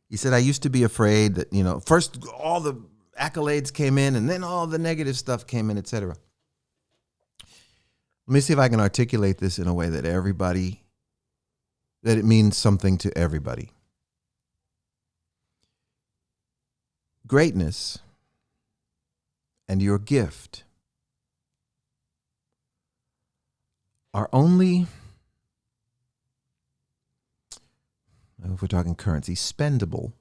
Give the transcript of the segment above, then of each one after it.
He said, I used to be afraid that, first all the accolades came in and then all the negative stuff came in, etc. Let me see if I can articulate this in a way that it means something to everybody. Greatness and your gift are only, if we're talking currency, spendable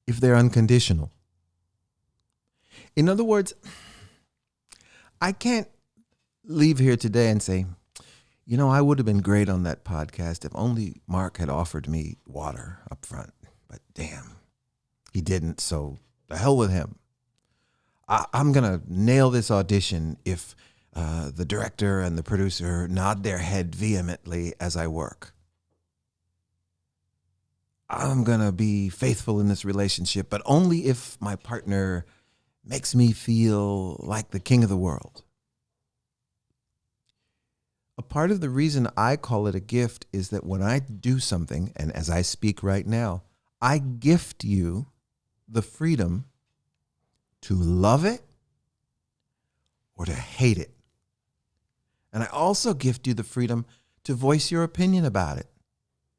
if they're unconditional. In other words, I can't leave here today and say, I would have been great on that podcast if only Mark had offered me water up front. But damn, he didn't, so the hell with him. I'm going to nail this audition if the director and the producer nod their head vehemently as I work. I'm going to be faithful in this relationship, but only if my partner makes me feel like the king of the world. A part of the reason I call it a gift is that when I do something, and as I speak right now, I gift you the freedom to love it or to hate it. And I also gift you the freedom to voice your opinion about it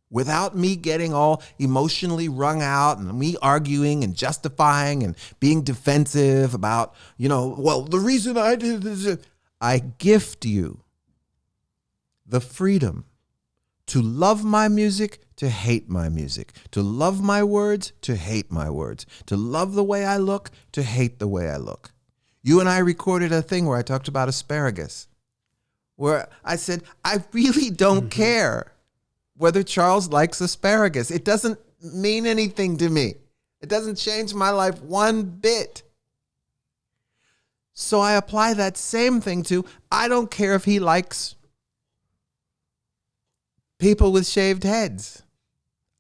without me getting all emotionally wrung out and me arguing and justifying and being defensive about, the reason I did this. I gift you the freedom to love my music, to hate my music, to love my words, to hate my words, to love the way I look, to hate the way I look. You and I recorded a thing where I talked about asparagus, where I said, I really don't care whether Charles likes asparagus. It doesn't mean anything to me. It doesn't change my life one bit. So I apply that same thing to, I don't care if he likes people with shaved heads.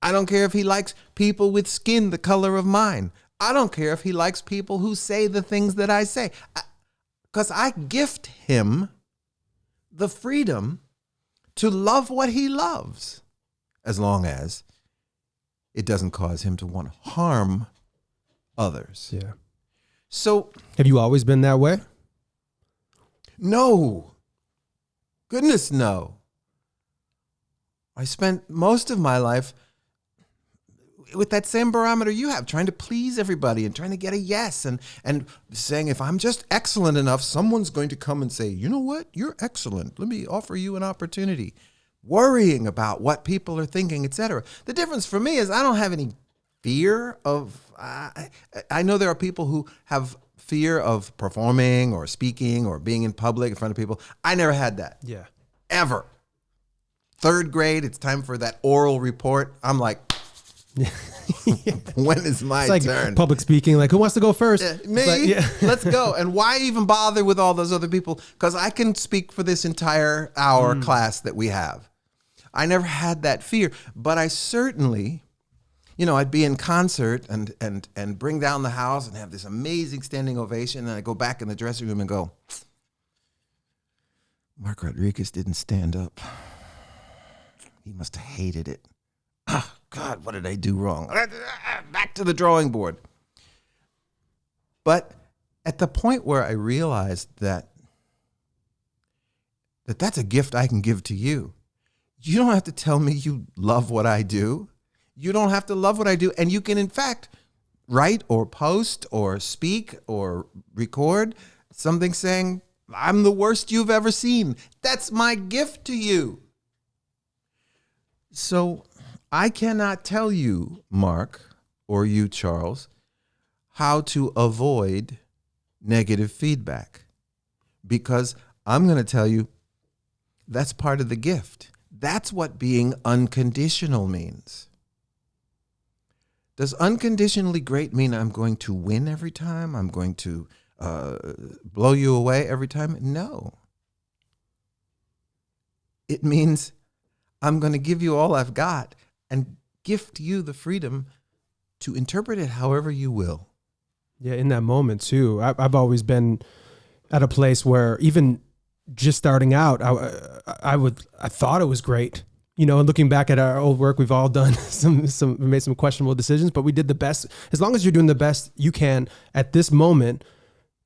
I don't care if he likes people with skin the color of mine. I don't care if he likes people who say the things that I say. Because I gift him the freedom to love what he loves, as long as it doesn't cause him to want to harm others. Yeah. So, have you always been that way? No. Goodness, no. I spent most of my life with that same barometer you have, trying to please everybody and trying to get a yes and saying, if I'm just excellent enough, someone's going to come and say, you know what, you're excellent. Let me offer you an opportunity. Worrying about what people are thinking, etc. The difference for me is I don't have any fear of, I know there are people who have fear of performing or speaking or being in public in front of people. I never had that. Yeah. Ever. Third grade, it's time for that oral report. I'm like, when is my turn? Public speaking, like, who wants to go first? Me? But, yeah. Let's go. And why even bother with all those other people? Because I can speak for this entire hour class that we have. I never had that fear, but I certainly, I'd be in concert and bring down the house and have this amazing standing ovation. And I go back in the dressing room and go, Mark Rodriguez didn't stand up. He must have hated it. Oh, God, what did I do wrong? Back to the drawing board. But at the point where I realized that that's a gift I can give to you. You don't have to tell me you love what I do. You don't have to love what I do. And you can, in fact, write or post or speak or record something saying, I'm the worst you've ever seen. That's my gift to you. So I cannot tell you, Mark, or you, Charles, how to avoid negative feedback, because I'm going to tell you that's part of the gift. That's what being unconditional means. Does unconditionally great mean I'm going to win every time? I'm going to blow you away every time? No. It means I'm going to give you all I've got and gift you the freedom to interpret it however you will. Yeah, in that moment too. I've always been at a place where even just starting out, I thought it was great, you know, looking back at our old work, we've all done made some questionable decisions, but we did the best. As long as you're doing the best you can at this moment,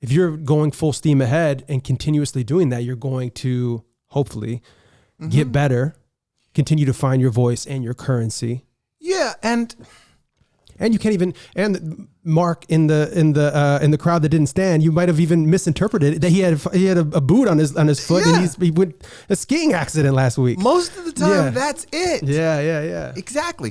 if you're going full steam ahead and continuously doing that, you're going to hopefully get better, continue to find your voice and your currency. Yeah. And you can't even, and Mark in the crowd that didn't stand, you might have even misinterpreted it, that he had a boot on his foot, and he went a skiing accident last week. most of the time, that's it. Yeah. Exactly.